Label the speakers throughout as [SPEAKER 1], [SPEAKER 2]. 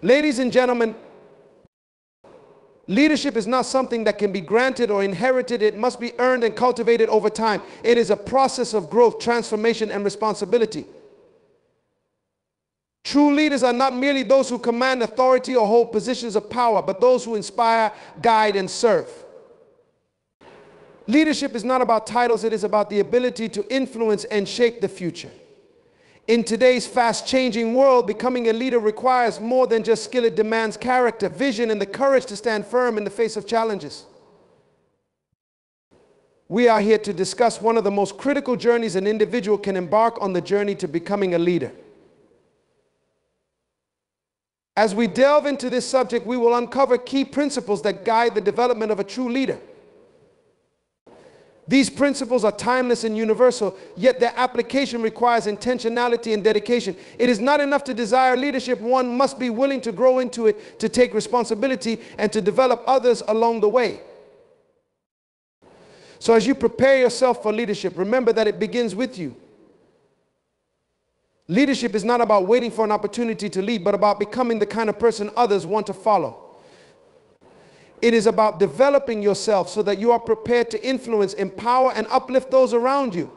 [SPEAKER 1] Ladies and gentlemen, leadership is not something that can be granted or inherited. It must be earned and cultivated over time. It is a process of growth, transformation, and responsibility. True leaders are not merely those who command authority or hold positions of power, but those who inspire, guide, and serve. Leadership is not about titles. It is about the ability to influence and shape the future. In today's fast-changing world, becoming a leader requires more than just skill. It demands character, vision, and the courage to stand firm in the face of challenges. We are here to discuss one of the most critical journeys an individual can embark on, the journey to becoming a leader. As we delve into this subject, we will uncover key principles that guide the development of a true leader. These principles are timeless and universal, yet their application requires intentionality and dedication. It is not enough to desire leadership. One must be willing to grow into it, to take responsibility, and to develop others along the way. So as you prepare yourself for leadership, remember that it begins with you. Leadership is not about waiting for an opportunity to lead, but about becoming the kind of person others want to follow. It is about developing yourself so that you are prepared to influence, empower, and uplift those around you.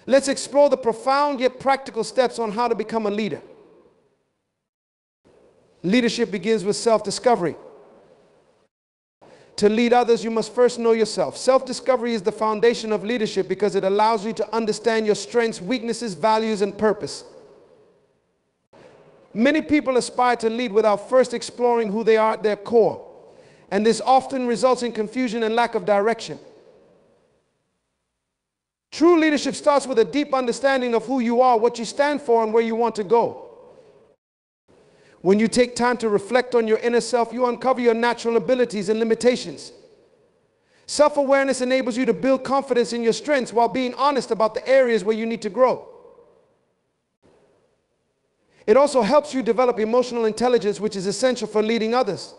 [SPEAKER 1] Let's explore the profound yet practical steps on how to become a leader. Leadership begins with self-discovery. To lead others, you must first know yourself. Self-discovery is the foundation of leadership because it allows you to understand your strengths, weaknesses, values, and purpose. Many people aspire to lead without first exploring who they are at their core. And this often results in confusion and lack of direction. True leadership starts with a deep understanding of who you are, what you stand for, and where you want to go. When you take time to reflect on your inner self, you uncover your natural abilities and limitations. Self-awareness enables you to build confidence in your strengths while being honest about the areas where you need to grow. It also helps you develop emotional intelligence, which is essential for leading others.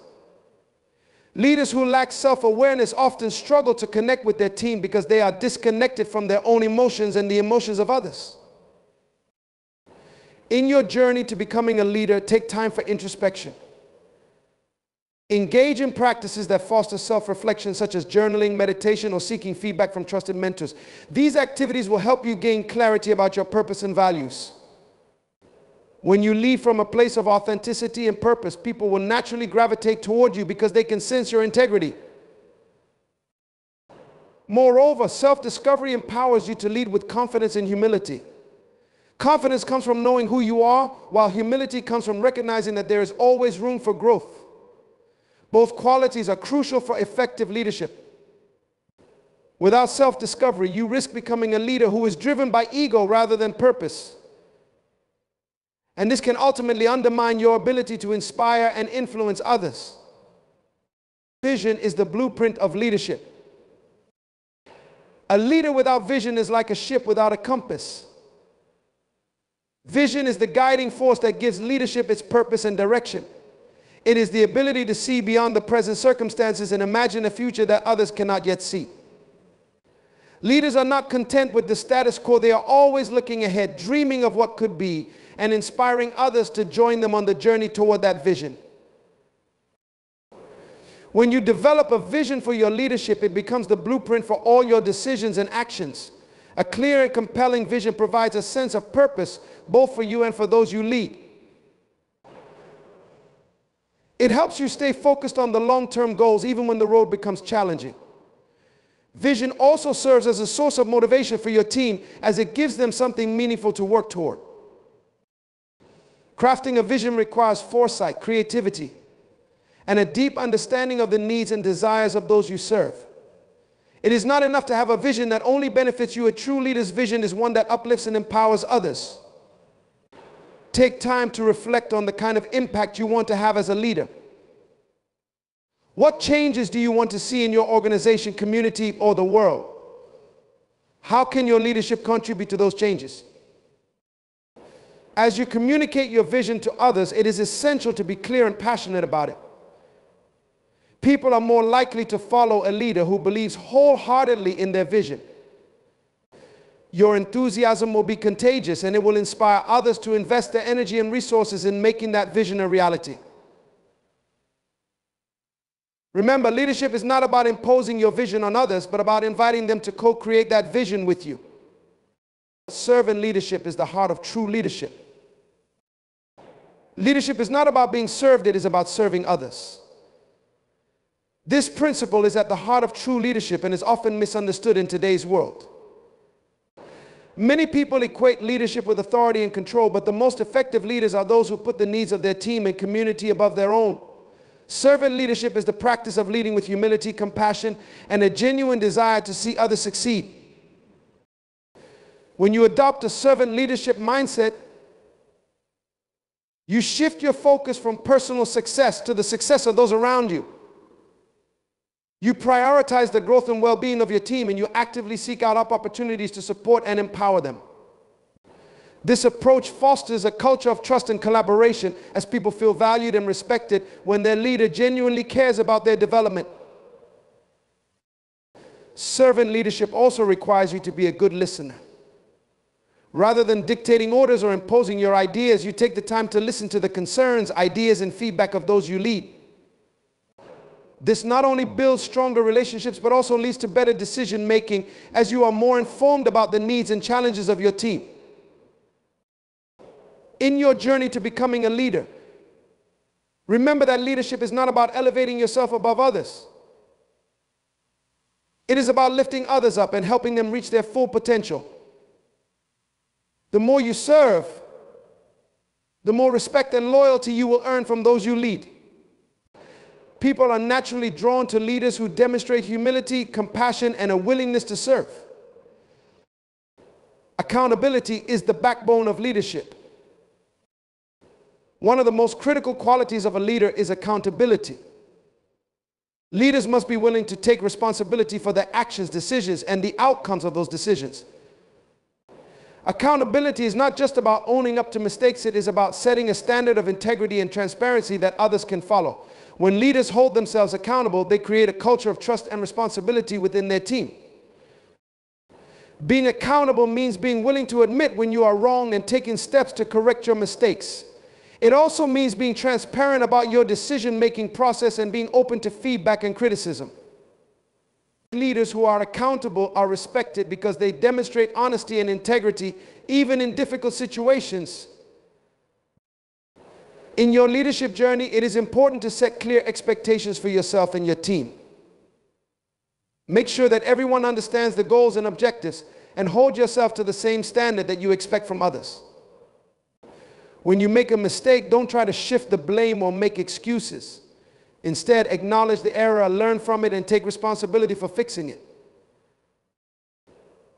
[SPEAKER 1] Leaders who lack self-awareness often struggle to connect with their team because they are disconnected from their own emotions and the emotions of others. In your journey to becoming a leader, take time for introspection. Engage in practices that foster self-reflection, such as journaling, meditation, or seeking feedback from trusted mentors. These activities will help you gain clarity about your purpose and values. When you lead from a place of authenticity and purpose, people will naturally gravitate toward you because they can sense your integrity. Moreover, self-discovery empowers you to lead with confidence and humility. Confidence comes from knowing who you are, while humility comes from recognizing that there is always room for growth. Both qualities are crucial for effective leadership. Without self-discovery, you risk becoming a leader who is driven by ego rather than purpose. And this can ultimately undermine your ability to inspire and influence others. Vision is the blueprint of leadership. A leader without vision is like a ship without a compass. Vision is the guiding force that gives leadership its purpose and direction. It is the ability to see beyond the present circumstances and imagine a future that others cannot yet see. Leaders are not content with the status quo. They are always looking ahead, dreaming of what could be, and inspiring others to join them on the journey toward that vision. When you develop a vision for your leadership, it becomes the blueprint for all your decisions and actions. A clear and compelling vision provides a sense of purpose, both for you and for those you lead. It helps you stay focused on the long-term goals, even when the road becomes challenging. Vision also serves as a source of motivation for your team, as it gives them something meaningful to work toward. Crafting a vision requires foresight, creativity, and a deep understanding of the needs and desires of those you serve. It is not enough to have a vision that only benefits you. A true leader's vision is one that uplifts and empowers others. Take time to reflect on the kind of impact you want to have as a leader. What changes do you want to see in your organization, community, or the world? How can your leadership contribute to those changes? As you communicate your vision to others, it is essential to be clear and passionate about it. People are more likely to follow a leader who believes wholeheartedly in their vision. Your enthusiasm will be contagious, and it will inspire others to invest their energy and resources in making that vision a reality. Remember, leadership is not about imposing your vision on others, but about inviting them to co-create that vision with you. Servant leadership is the heart of true leadership. Leadership is not about being served, it is about serving others. This principle is at the heart of true leadership and is often misunderstood in today's world. Many people equate leadership with authority and control, but the most effective leaders are those who put the needs of their team and community above their own. Servant leadership is the practice of leading with humility, compassion, and a genuine desire to see others succeed. When you adopt a servant leadership mindset, you shift your focus from personal success to the success of those around you. You prioritize the growth and well-being of your team, and you actively seek out opportunities to support and empower them. This approach fosters a culture of trust and collaboration as people feel valued and respected when their leader genuinely cares about their development. Servant leadership also requires you to be a good listener. Rather than dictating orders or imposing your ideas, you take the time to listen to the concerns, ideas, and feedback of those you lead. This not only builds stronger relationships, but also leads to better decision making as you are more informed about the needs and challenges of your team. In your journey to becoming a leader, remember that leadership is not about elevating yourself above others. It is about lifting others up and helping them reach their full potential. The more you serve, the more respect and loyalty you will earn from those you lead. People are naturally drawn to leaders who demonstrate humility, compassion, and a willingness to serve. Accountability is the backbone of leadership. One of the most critical qualities of a leader is accountability. Leaders must be willing to take responsibility for their actions, decisions, and the outcomes of those decisions. Accountability is not just about owning up to mistakes, it is about setting a standard of integrity and transparency that others can follow. When leaders hold themselves accountable, they create a culture of trust and responsibility within their team. Being accountable means being willing to admit when you are wrong and taking steps to correct your mistakes. It also means being transparent about your decision-making process and being open to feedback and criticism. Leaders who are accountable are respected because they demonstrate honesty and integrity even in difficult situations. In your leadership journey, it is important to set clear expectations for yourself and your team. Make sure that everyone understands the goals and objectives and hold yourself to the same standard that you expect from others. When you make a mistake, don't try to shift the blame or make excuses. Instead, acknowledge the error, learn from it, and take responsibility for fixing it.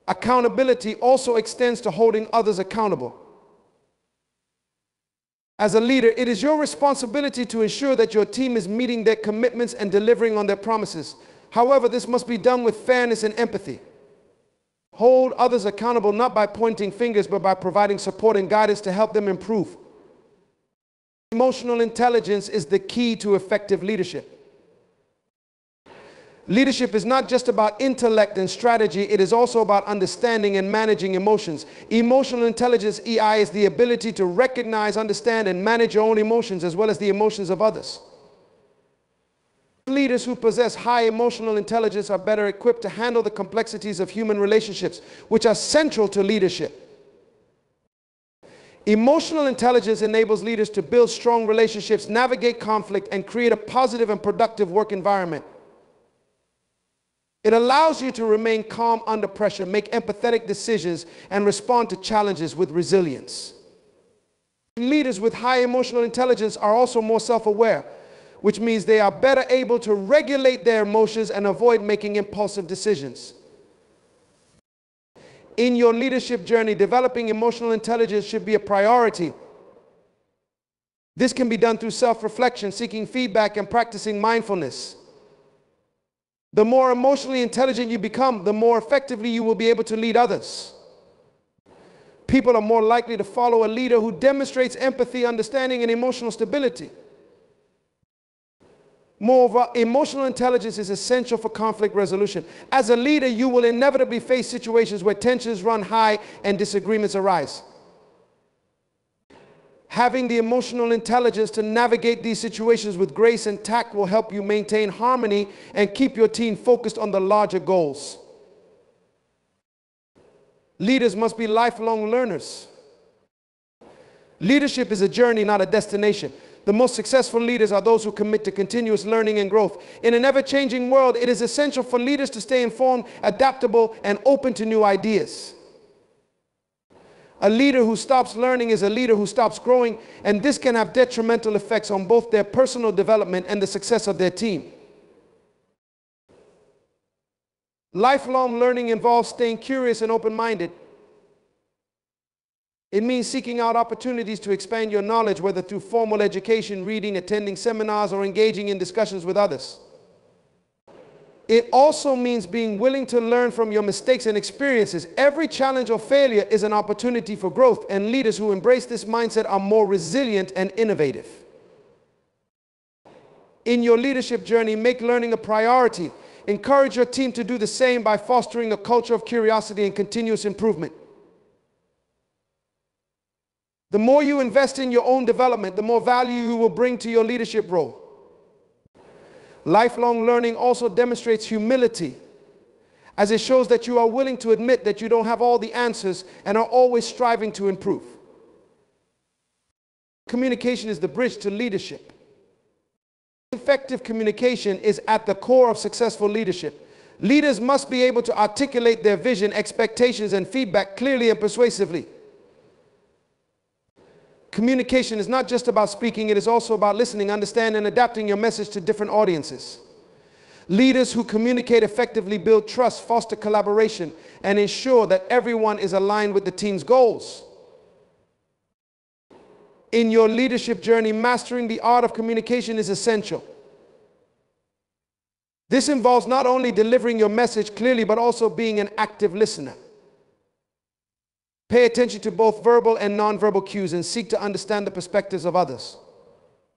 [SPEAKER 1] Accountability also extends to holding others accountable. As a leader, it is your responsibility to ensure that your team is meeting their commitments and delivering on their promises. However, this must be done with fairness and empathy. Hold others accountable not by pointing fingers, but by providing support and guidance to help them improve. Emotional intelligence is the key to effective leadership. Leadership is not just about intellect and strategy, it is also about understanding and managing emotions. Emotional intelligence, EI, is the ability to recognize, understand, and manage your own emotions as well as the emotions of others. Leaders who possess high emotional intelligence are better equipped to handle the complexities of human relationships, which are central to leadership. Emotional intelligence enables leaders to build strong relationships, navigate conflict, and create a positive and productive work environment. It allows you to remain calm under pressure, make empathetic decisions, and respond to challenges with resilience. Leaders with high emotional intelligence are also more self-aware, which means they are better able to regulate their emotions and avoid making impulsive decisions. In your leadership journey, developing emotional intelligence should be a priority. This can be done through self-reflection, seeking feedback, and practicing mindfulness. The more emotionally intelligent you become, the more effectively you will be able to lead others. People are more likely to follow a leader who demonstrates empathy, understanding, and emotional stability. Moreover, emotional intelligence is essential for conflict resolution. As a leader, you will inevitably face situations where tensions run high and disagreements arise. Having the emotional intelligence to navigate these situations with grace and tact will help you maintain harmony and keep your team focused on the larger goals. Leaders must be lifelong learners. Leadership is a journey, not a destination. The most successful leaders are those who commit to continuous learning and growth. In an ever-changing world, it is essential for leaders to stay informed, adaptable, and open to new ideas. A leader who stops learning is a leader who stops growing, and this can have detrimental effects on both their personal development and the success of their team. Lifelong learning involves staying curious and open-minded. It means seeking out opportunities to expand your knowledge, whether through formal education, reading, attending seminars, or engaging in discussions with others. It also means being willing to learn from your mistakes and experiences. Every challenge or failure is an opportunity for growth, and leaders who embrace this mindset are more resilient and innovative. In your leadership journey, make learning a priority. Encourage your team to do the same by fostering a culture of curiosity and continuous improvement. The more you invest in your own development, the more value you will bring to your leadership role. Lifelong learning also demonstrates humility, as it shows that you are willing to admit that you don't have all the answers and are always striving to improve. Communication is the bridge to leadership. Effective communication is at the core of successful leadership. Leaders must be able to articulate their vision, expectations, and feedback clearly and persuasively. Communication is not just about speaking, it is also about listening, understanding, and adapting your message to different audiences. Leaders who communicate effectively build trust, foster collaboration, and ensure that everyone is aligned with the team's goals. In your leadership journey, mastering the art of communication is essential. This involves not only delivering your message clearly, but also being an active listener. Pay attention to both verbal and nonverbal cues and seek to understand the perspectives of others.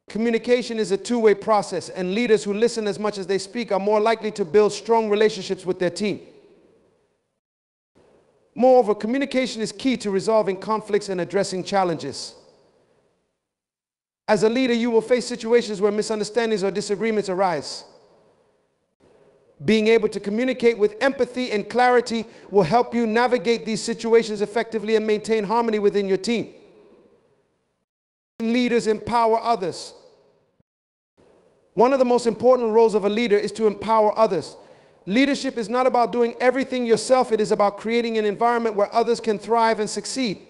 [SPEAKER 1] Communication is a two-way process, and leaders who listen as much as they speak are more likely to build strong relationships with their team. Moreover, communication is key to resolving conflicts and addressing challenges. As a leader, you will face situations where misunderstandings or disagreements arise. Being able to communicate with empathy and clarity will help you navigate these situations effectively and maintain harmony within your team. Leaders empower others. One of the most important roles of a leader is to empower others. Leadership is not about doing everything yourself, it is about creating an environment where others can thrive and succeed.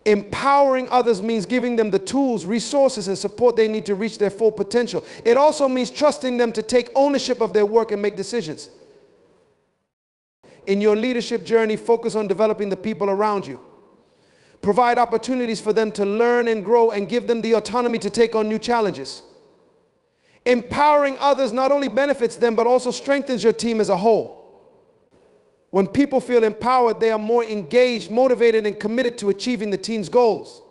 [SPEAKER 1] Empowering others means giving them the tools, resources, and support they need to reach their full potential. It also means trusting them to take ownership of their work and make decisions. In your leadership journey, focus on developing the people around you. Provide opportunities for them to learn and grow, and give them the autonomy to take on new challenges. Empowering others not only benefits them, but also strengthens your team as a whole. When people feel empowered, they are more engaged, motivated, and committed to achieving the team's goals.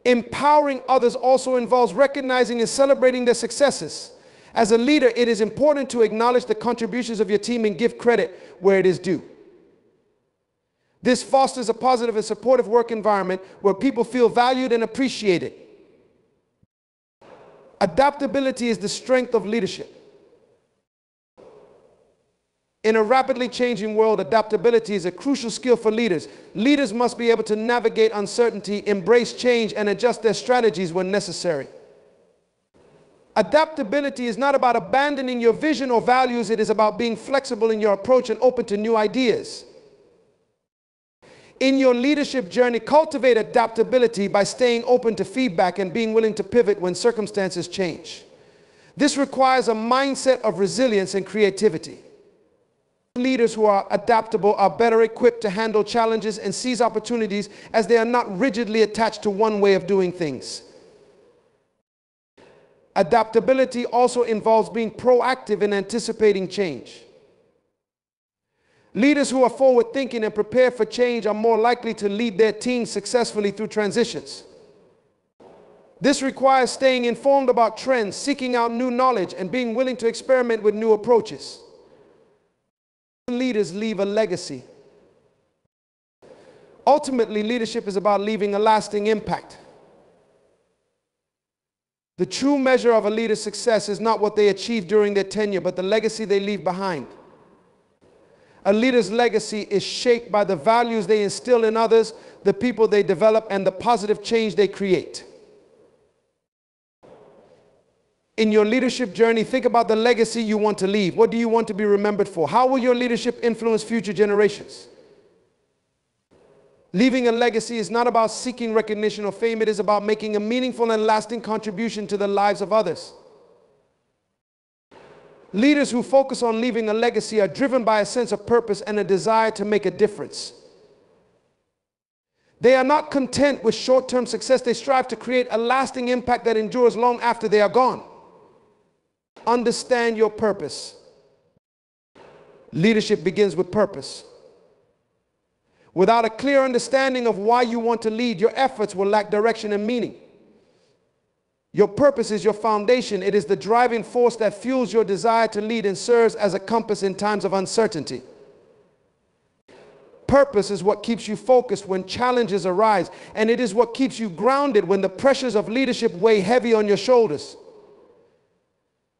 [SPEAKER 1] Empowering others also involves recognizing and celebrating their successes. As a leader, it is important to acknowledge the contributions of your team and give credit where it is due. This fosters a positive and supportive work environment where people feel valued and appreciated. Adaptability is the strength of leadership. In a rapidly changing world, adaptability is a crucial skill for leaders. Leaders must be able to navigate uncertainty, embrace change, and adjust their strategies when necessary. Adaptability is not about abandoning your vision or values, it is about being flexible in your approach and open to new ideas. In your leadership journey, cultivate adaptability by staying open to feedback and being willing to pivot when circumstances change. This requires a mindset of resilience and creativity. Leaders who are adaptable are better equipped to handle challenges and seize opportunities, as they are not rigidly attached to one way of doing things. Adaptability also involves being proactive in anticipating change. Leaders who are forward-thinking and prepared for change are more likely to lead their teams successfully through transitions. This requires staying informed about trends, seeking out new knowledge, and being willing to experiment with new approaches. Leaders leave a legacy. Ultimately, leadership is about leaving a lasting impact. The true measure of a leader's success is not what they achieve during their tenure, but the legacy they leave behind. A leader's legacy is shaped by the values they instill in others, the people they develop, and the positive change they create. In your leadership journey, think about the legacy you want to leave. What do you want to be remembered for? How will your leadership influence future generations? Leaving a legacy is not about seeking recognition or fame. It is about making a meaningful and lasting contribution to the lives of others. Leaders who focus on leaving a legacy are driven by a sense of purpose and a desire to make a difference. They are not content with short-term success. They strive to create a lasting impact that endures long after they are gone. Understand your purpose. Leadership begins with purpose. Without a clear understanding of why you want to lead, your efforts will lack direction and meaning. Your purpose is your foundation. It is the driving force that fuels your desire to lead and serves as a compass in times of uncertainty. Purpose is what keeps you focused when challenges arise, and it is what keeps you grounded when the pressures of leadership weigh heavy on your shoulders.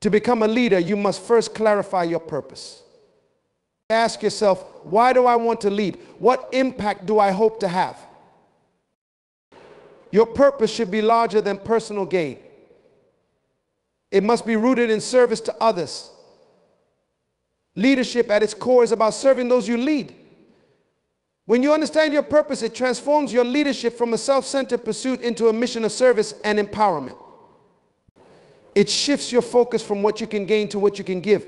[SPEAKER 1] To become a leader, you must first clarify your purpose. Ask yourself, why do I want to lead? What impact do I hope to have? Your purpose should be larger than personal gain. It must be rooted in service to others. Leadership at its core is about serving those you lead. When you understand your purpose, it transforms your leadership from a self-centered pursuit into a mission of service and empowerment. It shifts your focus from what you can gain to what you can give.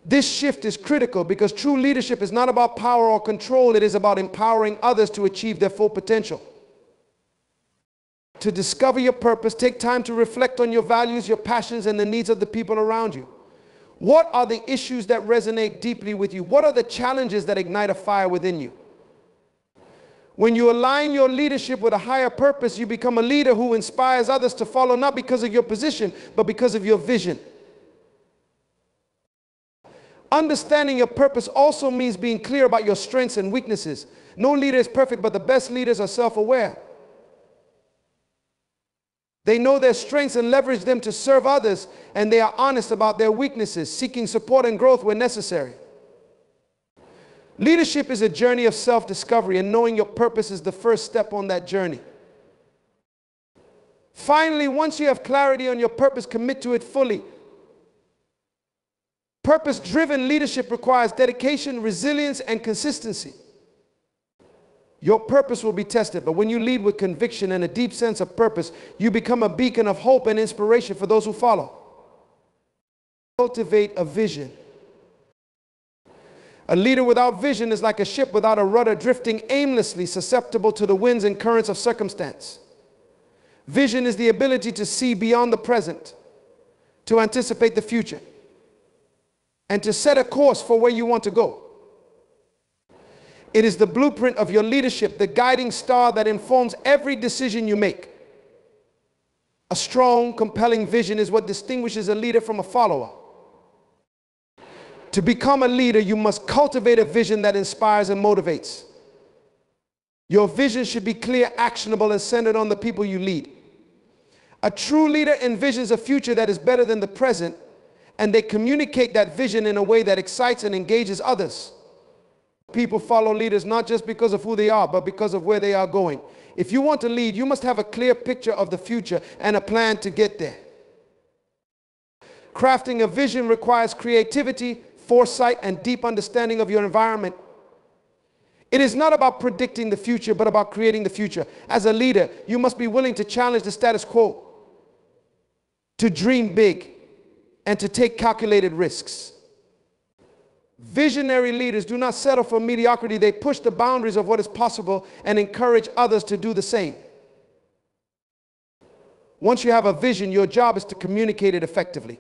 [SPEAKER 1] This shift is critical because true leadership is not about power or control. It is about empowering others to achieve their full potential. To discover your purpose, take time to reflect on your values, your passions, and the needs of the people around you. What are the issues that resonate deeply with you? What are the challenges that ignite a fire within you? When you align your leadership with a higher purpose, you become a leader who inspires others to follow, not because of your position, but because of your vision. Understanding your purpose also means being clear about your strengths and weaknesses. No leader is perfect, but the best leaders are self-aware. They know their strengths and leverage them to serve others, and they are honest about their weaknesses, seeking support and growth when necessary. Leadership is a journey of self-discovery, and knowing your purpose is the first step on that journey. Finally, once you have clarity on your purpose, commit to it fully. Purpose-driven leadership requires dedication, resilience, and consistency. Your purpose will be tested, but when you lead with conviction and a deep sense of purpose, you become a beacon of hope and inspiration for those who follow. Cultivate a vision. A leader without vision is like a ship without a rudder, drifting aimlessly, susceptible to the winds and currents of circumstance. Vision is the ability to see beyond the present, to anticipate the future, and to set a course for where you want to go. It is the blueprint of your leadership, the guiding star that informs every decision you make. A strong, compelling vision is what distinguishes a leader from a follower. To become a leader, you must cultivate a vision that inspires and motivates. Your vision should be clear, actionable, and centered on the people you lead. A true leader envisions a future that is better than the present, and they communicate that vision in a way that excites and engages others. People follow leaders not just because of who they are, but because of where they are going. If you want to lead, you must have a clear picture of the future and a plan to get there. Crafting a vision requires creativity, foresight, and deep understanding of your environment. It is not about predicting the future, but about creating the future. As a leader, you must be willing to challenge the status quo, to dream big, and to take calculated risks. Visionary leaders do not settle for mediocrity. They push the boundaries of what is possible and encourage others to do the same. Once you have a vision, your job is to communicate it effectively.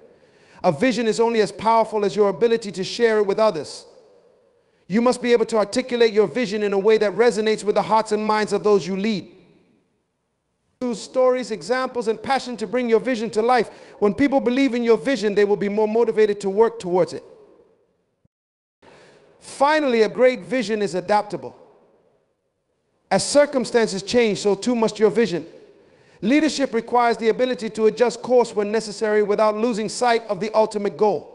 [SPEAKER 1] A vision is only as powerful as your ability to share it with others. You must be able to articulate your vision in a way that resonates with the hearts and minds of those you lead. Use stories, examples, and passion to bring your vision to life. When people believe in your vision, they will be more motivated to work towards it. Finally, a great vision is adaptable. As circumstances change, so too must your vision. Leadership requires the ability to adjust course when necessary without losing sight of the ultimate goal.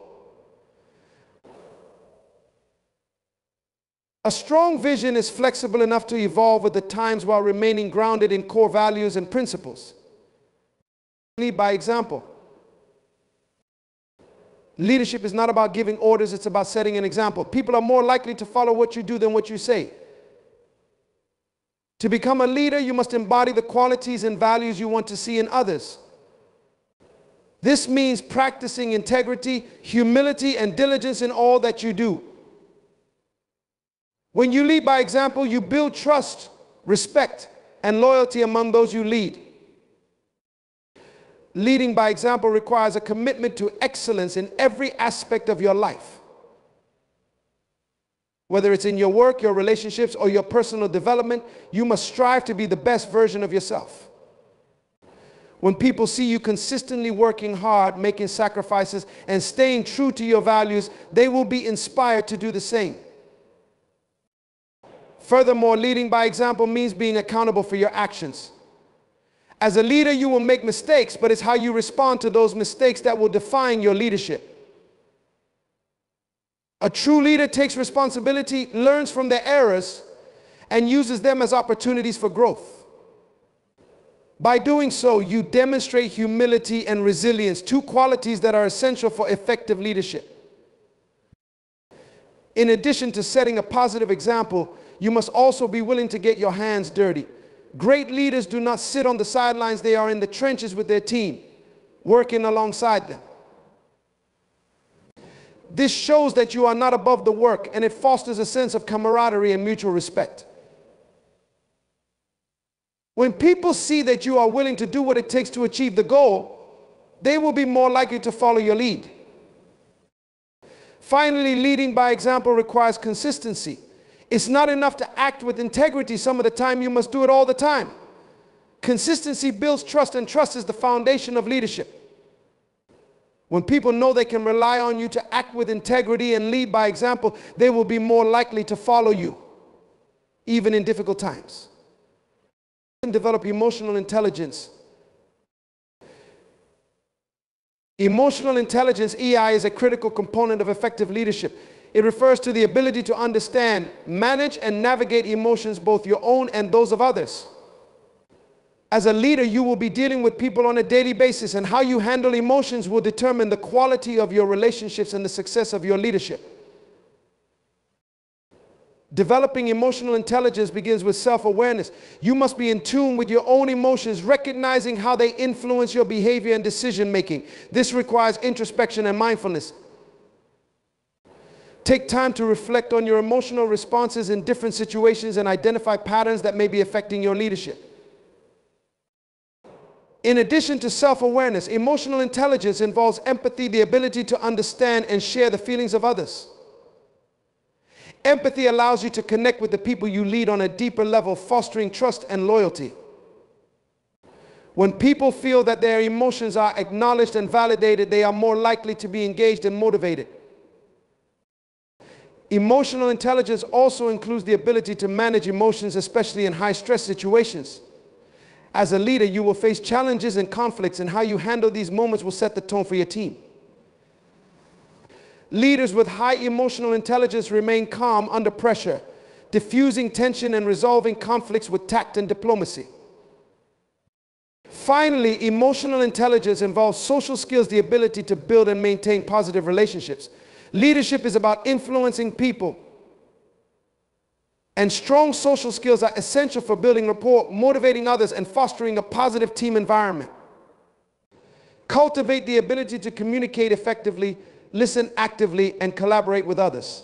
[SPEAKER 1] A strong vision is flexible enough to evolve with the times while remaining grounded in core values and principles. Lead by example. Leadership is not about giving orders, it's about setting an example. People are more likely to follow what you do than what you say. To become a leader, you must embody the qualities and values you want to see in others. This means practicing integrity, humility, and diligence in all that you do. When you lead by example, you build trust, respect, and loyalty among those you lead. Leading by example requires a commitment to excellence in every aspect of your life. Whether it's in your work, your relationships, or your personal development, you must strive to be the best version of yourself. When people see you consistently working hard, making sacrifices, and staying true to your values, they will be inspired to do the same. Furthermore, leading by example means being accountable for your actions. As a leader, you will make mistakes, but it's how you respond to those mistakes that will define your leadership. A true leader takes responsibility, learns from their errors, and uses them as opportunities for growth. By doing so, you demonstrate humility and resilience, two qualities that are essential for effective leadership. In addition to setting a positive example, you must also be willing to get your hands dirty. Great leaders do not sit on the sidelines, they are in the trenches with their team, working alongside them. This shows that you are not above the work, and it fosters a sense of camaraderie and mutual respect. When people see that you are willing to do what it takes to achieve the goal, they will be more likely to follow your lead. Finally, leading by example requires consistency. It's not enough to act with integrity some of the time, you must do it all the time. Consistency builds trust, and trust is the foundation of leadership. When people know they can rely on you to act with integrity and lead by example, they will be more likely to follow you, even in difficult times. And develop emotional intelligence. Emotional intelligence, EI, is a critical component of effective leadership. It refers to the ability to understand, manage, and navigate emotions, both your own and those of others. As a leader, you will be dealing with people on a daily basis, and how you handle emotions will determine the quality of your relationships and the success of your leadership. Developing emotional intelligence begins with self-awareness. You must be in tune with your own emotions, recognizing how they influence your behavior and decision-making. This requires introspection and mindfulness. Take time to reflect on your emotional responses in different situations and identify patterns that may be affecting your leadership. In addition to self-awareness, emotional intelligence involves empathy, the ability to understand and share the feelings of others. Empathy allows you to connect with the people you lead on a deeper level, fostering trust and loyalty. When people feel that their emotions are acknowledged and validated, they are more likely to be engaged and motivated. Emotional intelligence also includes the ability to manage emotions, especially in high-stress situations. As a leader, you will face challenges and conflicts, and how you handle these moments will set the tone for your team. Leaders with high emotional intelligence remain calm under pressure, diffusing tension and resolving conflicts with tact and diplomacy. Finally, emotional intelligence involves social skills, the ability to build and maintain positive relationships. Leadership is about influencing people, and strong social skills are essential for building rapport, motivating others, and fostering a positive team environment. Cultivate the ability to communicate effectively, listen actively, and collaborate with others.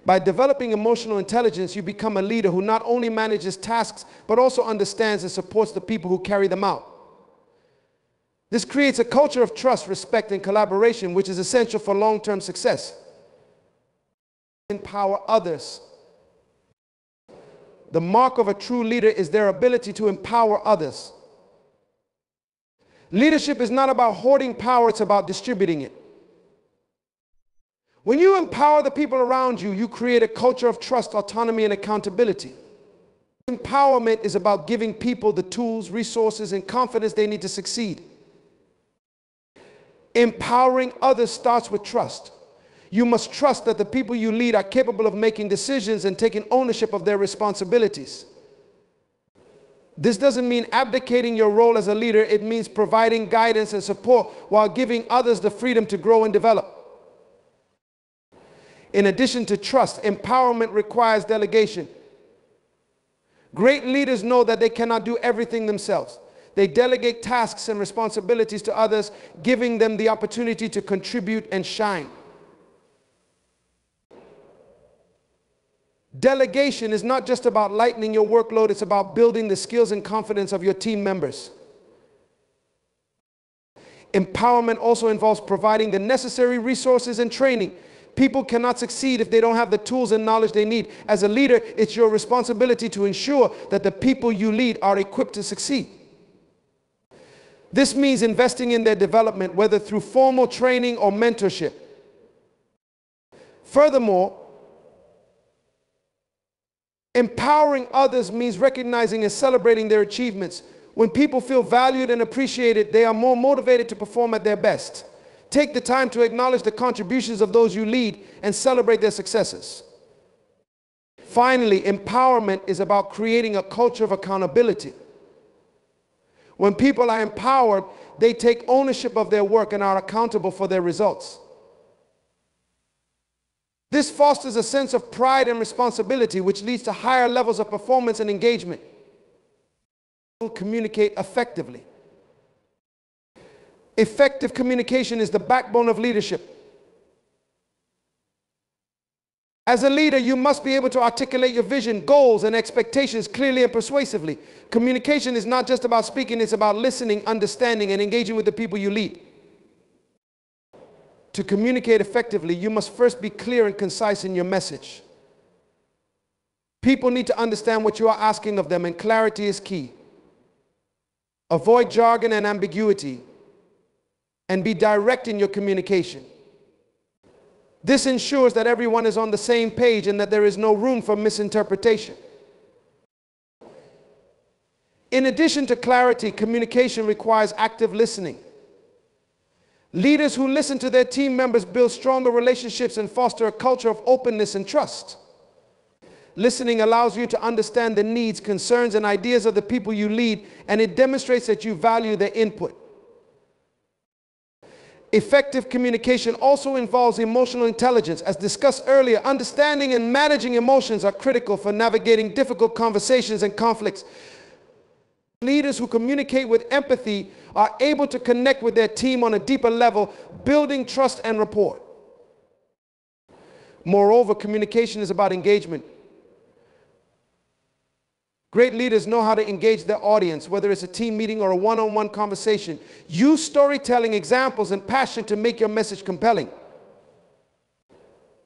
[SPEAKER 1] By developing emotional intelligence, you become a leader who not only manages tasks, but also understands and supports the people who carry them out. This creates a culture of trust, respect, and collaboration, which is essential for long-term success. Empower others. The mark of a true leader is their ability to empower others. Leadership is not about hoarding power, it's about distributing it. When you empower the people around you, you create a culture of trust, autonomy, and accountability. Empowerment is about giving people the tools, resources, and confidence they need to succeed. Empowering others starts with trust. You must trust that the people you lead are capable of making decisions and taking ownership of their responsibilities. This doesn't mean abdicating your role as a leader. It means providing guidance and support while giving others the freedom to grow and develop. In addition to trust, empowerment requires delegation. Great leaders know that they cannot do everything themselves. They delegate tasks and responsibilities to others, giving them the opportunity to contribute and shine. Delegation is not just about lightening your workload, it's about building the skills and confidence of your team members. Empowerment also involves providing the necessary resources and training. People cannot succeed if they don't have the tools and knowledge they need. As a leader, it's your responsibility to ensure that the people you lead are equipped to succeed. This means investing in their development, whether through formal training or mentorship. Furthermore, empowering others means recognizing and celebrating their achievements. When people feel valued and appreciated, they are more motivated to perform at their best. Take the time to acknowledge the contributions of those you lead and celebrate their successes. Finally, empowerment is about creating a culture of accountability. When people are empowered, they take ownership of their work and are accountable for their results. This fosters a sense of pride and responsibility, which leads to higher levels of performance and engagement. Communicate effectively. Effective communication is the backbone of leadership. As a leader, you must be able to articulate your vision, goals, and expectations clearly and persuasively. Communication is not just about speaking, it's about listening, understanding, and engaging with the people you lead. To communicate effectively, you must first be clear and concise in your message. People need to understand what you are asking of them, and clarity is key. Avoid jargon and ambiguity, and be direct in your communication. This ensures that everyone is on the same page and that there is no room for misinterpretation. In addition to clarity, communication requires active listening. Leaders who listen to their team members build stronger relationships and foster a culture of openness and trust. Listening allows you to understand the needs, concerns, and ideas of the people you lead, and it demonstrates that you value their input. Effective communication also involves emotional intelligence. As discussed earlier, understanding and managing emotions are critical for navigating difficult conversations and conflicts. Leaders who communicate with empathy are able to connect with their team on a deeper level, building trust and rapport. Moreover, communication is about engagement. Great leaders know how to engage their audience, whether it's a team meeting or a one-on-one conversation. Use storytelling, examples, and passion to make your message compelling.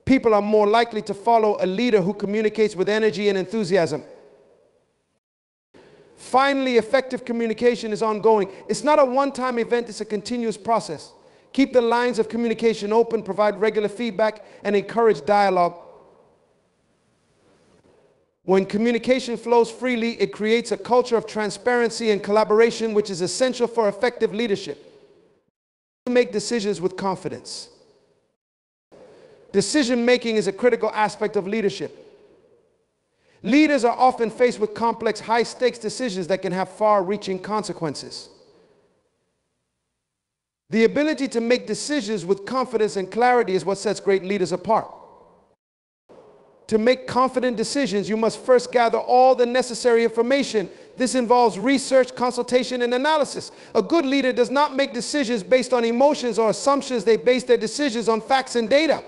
[SPEAKER 1] People are more likely to follow a leader who communicates with energy and enthusiasm. Finally, effective communication is ongoing. It's not a one-time event, it's a continuous process. Keep the lines of communication open, provide regular feedback, and encourage dialogue. When communication flows freely, it creates a culture of transparency and collaboration, which is essential for effective leadership. Make decisions with confidence. Decision-making is a critical aspect of leadership. Leaders are often faced with complex, high-stakes decisions that can have far-reaching consequences. The ability to make decisions with confidence and clarity is what sets great leaders apart. To make confident decisions, you must first gather all the necessary information. This involves research, consultation, and analysis. A good leader does not make decisions based on emotions or assumptions. They base their decisions on facts and data.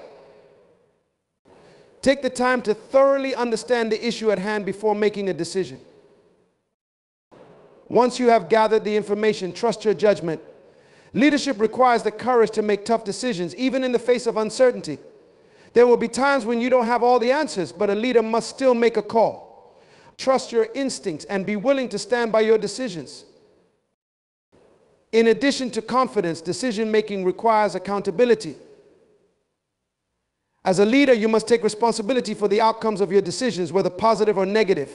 [SPEAKER 1] Take the time to thoroughly understand the issue at hand before making a decision. Once you have gathered the information, trust your judgment. Leadership requires the courage to make tough decisions, even in the face of uncertainty. There will be times when you don't have all the answers, but a leader must still make a call. Trust your instincts and be willing to stand by your decisions. In addition to confidence, decision-making requires accountability. As a leader, you must take responsibility for the outcomes of your decisions, whether positive or negative.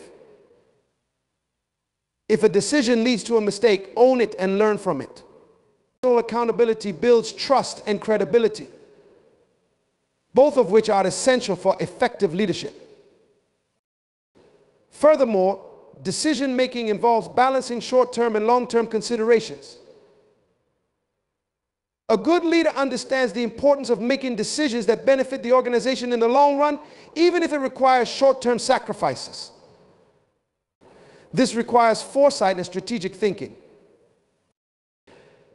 [SPEAKER 1] If a decision leads to a mistake, own it and learn from it. Accountability builds trust and credibility, both of which are essential for effective leadership. Furthermore, decision-making involves balancing short-term and long-term considerations. A good leader understands the importance of making decisions that benefit the organization in the long run, even if it requires short-term sacrifices. This requires foresight and strategic thinking.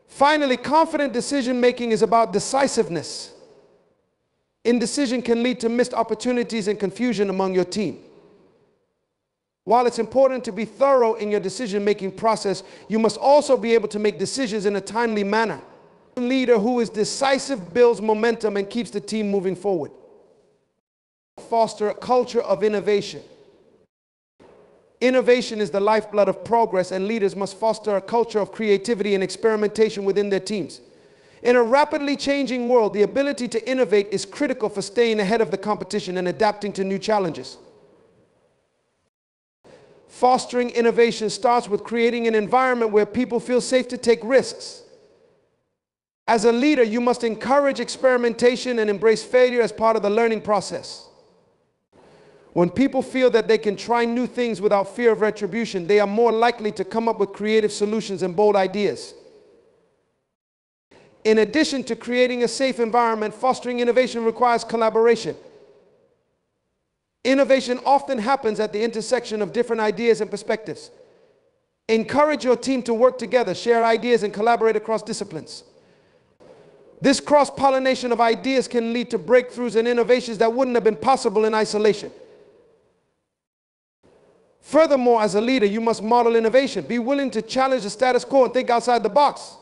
[SPEAKER 1] Finally, confident decision-making is about decisiveness. Indecision can lead to missed opportunities and confusion among your team. While it's important to be thorough in your decision-making process, you must also be able to make decisions in a timely manner. A leader who is decisive builds momentum and keeps the team moving forward. Foster a culture of innovation. Innovation is the lifeblood of progress, and leaders must foster a culture of creativity and experimentation within their teams. In a rapidly changing world, the ability to innovate is critical for staying ahead of the competition and adapting to new challenges. Fostering innovation starts with creating an environment where people feel safe to take risks. As a leader, you must encourage experimentation and embrace failure as part of the learning process. When people feel that they can try new things without fear of retribution, they are more likely to come up with creative solutions and bold ideas. In addition to creating a safe environment, fostering innovation requires collaboration. Innovation often happens at the intersection of different ideas and perspectives. Encourage your team to work together, share ideas, and collaborate across disciplines. This cross-pollination of ideas can lead to breakthroughs and innovations that wouldn't have been possible in isolation. Furthermore, as a leader, you must model innovation. Be willing to challenge the status quo and think outside the box.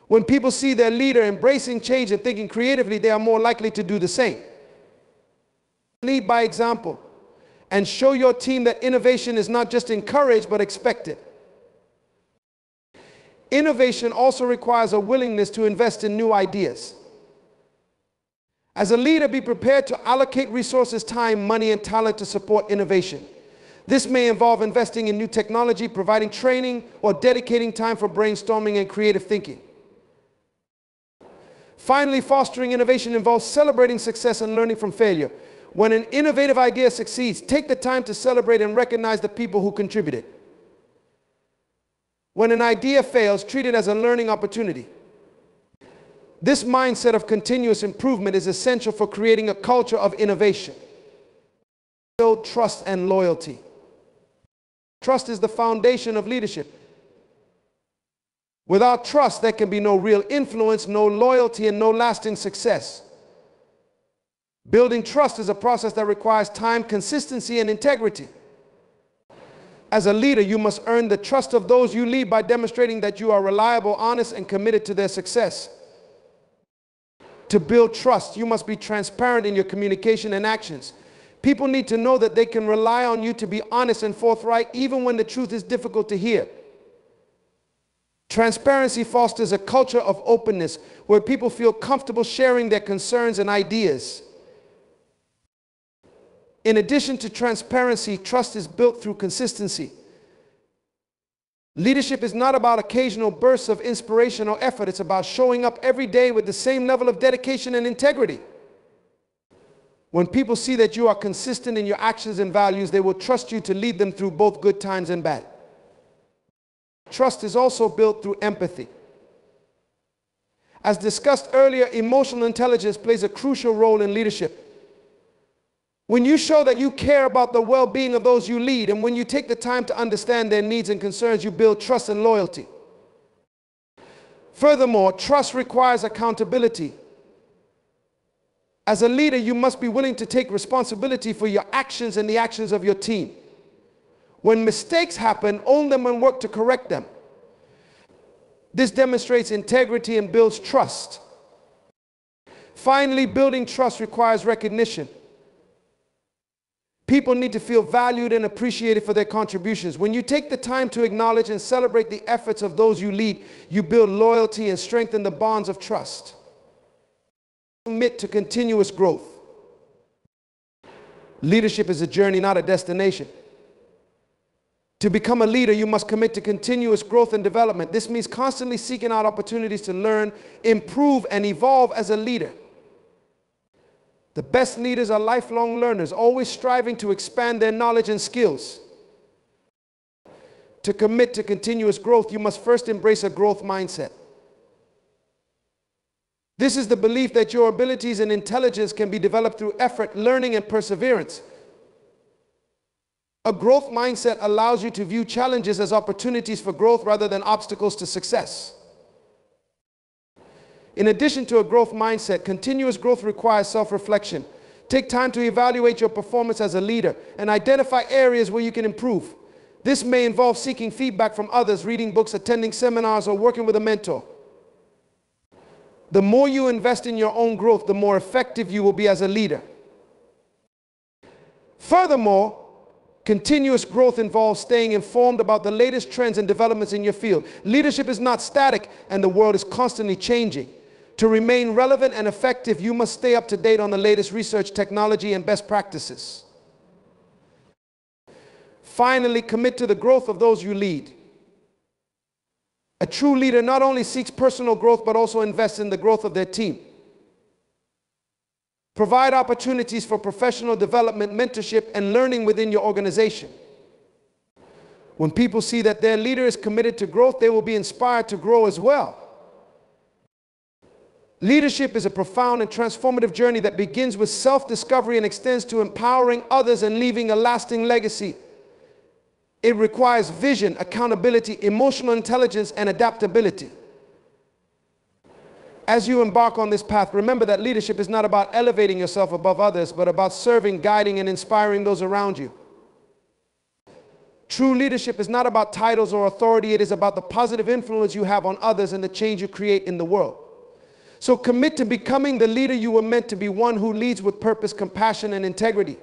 [SPEAKER 1] When people see their leader embracing change and thinking creatively, they are more likely to do the same. Lead by example and show your team that innovation is not just encouraged but expected. Innovation also requires a willingness to invest in new ideas. As a leader, be prepared to allocate resources, time, money, and talent to support innovation. This may involve investing in new technology, providing training, or dedicating time for brainstorming and creative thinking. Finally, fostering innovation involves celebrating success and learning from failure. When an innovative idea succeeds, take the time to celebrate and recognize the people who contributed. When an idea fails, treat it as a learning opportunity. This mindset of continuous improvement is essential for creating a culture of innovation. Build trust and loyalty. Trust is the foundation of leadership. Without trust, there can be no real influence, no loyalty, and no lasting success. Building trust is a process that requires time, consistency, and integrity. As a leader, you must earn the trust of those you lead by demonstrating that you are reliable, honest, and committed to their success. To build trust, you must be transparent in your communication and actions. People need to know that they can rely on you to be honest and forthright, even when the truth is difficult to hear. Transparency fosters a culture of openness where people feel comfortable sharing their concerns and ideas. In addition to transparency, trust is built through consistency. Leadership is not about occasional bursts of inspiration or effort. It's about showing up every day with the same level of dedication and integrity. When people see that you are consistent in your actions and values, they will trust you to lead them through both good times and bad. Trust is also built through empathy. As discussed earlier, emotional intelligence plays a crucial role in leadership. When you show that you care about the well-being of those you lead, and when you take the time to understand their needs and concerns, you build trust and loyalty. Furthermore, trust requires accountability. As a leader, you must be willing to take responsibility for your actions and the actions of your team. When mistakes happen, own them and work to correct them. This demonstrates integrity and builds trust. Finally, building trust requires recognition. People need to feel valued and appreciated for their contributions. When you take the time to acknowledge and celebrate the efforts of those you lead, you build loyalty and strengthen the bonds of trust. Commit to continuous growth. Leadership is a journey, not a destination. To become a leader, you must commit to continuous growth and development. This means constantly seeking out opportunities to learn, improve, and evolve as a leader. The best leaders are lifelong learners, always striving to expand their knowledge and skills. To commit to continuous growth, you must first embrace a growth mindset. This is the belief that your abilities and intelligence can be developed through effort, learning, and perseverance. A growth mindset allows you to view challenges as opportunities for growth rather than obstacles to success. In addition to a growth mindset, continuous growth requires self-reflection. Take time to evaluate your performance as a leader and identify areas where you can improve. This may involve seeking feedback from others, reading books, attending seminars, or working with a mentor. The more you invest in your own growth, the more effective you will be as a leader. Furthermore, continuous growth involves staying informed about the latest trends and developments in your field. Leadership is not static, and the world is constantly changing. To remain relevant and effective, you must stay up to date on the latest research, technology, and best practices. Finally, commit to the growth of those you lead. A true leader not only seeks personal growth, but also invests in the growth of their team. Provide opportunities for professional development, mentorship, and learning within your organization. When people see that their leader is committed to growth, they will be inspired to grow as well. Leadership is a profound and transformative journey that begins with self-discovery and extends to empowering others and leaving a lasting legacy. It requires vision, accountability, emotional intelligence, and adaptability. As you embark on this path, remember that leadership is not about elevating yourself above others, but about serving, guiding, and inspiring those around you. True leadership is not about titles or authority. It is about the positive influence you have on others and the change you create in the world. So commit to becoming the leader you were meant to be, one who leads with purpose, compassion, and integrity.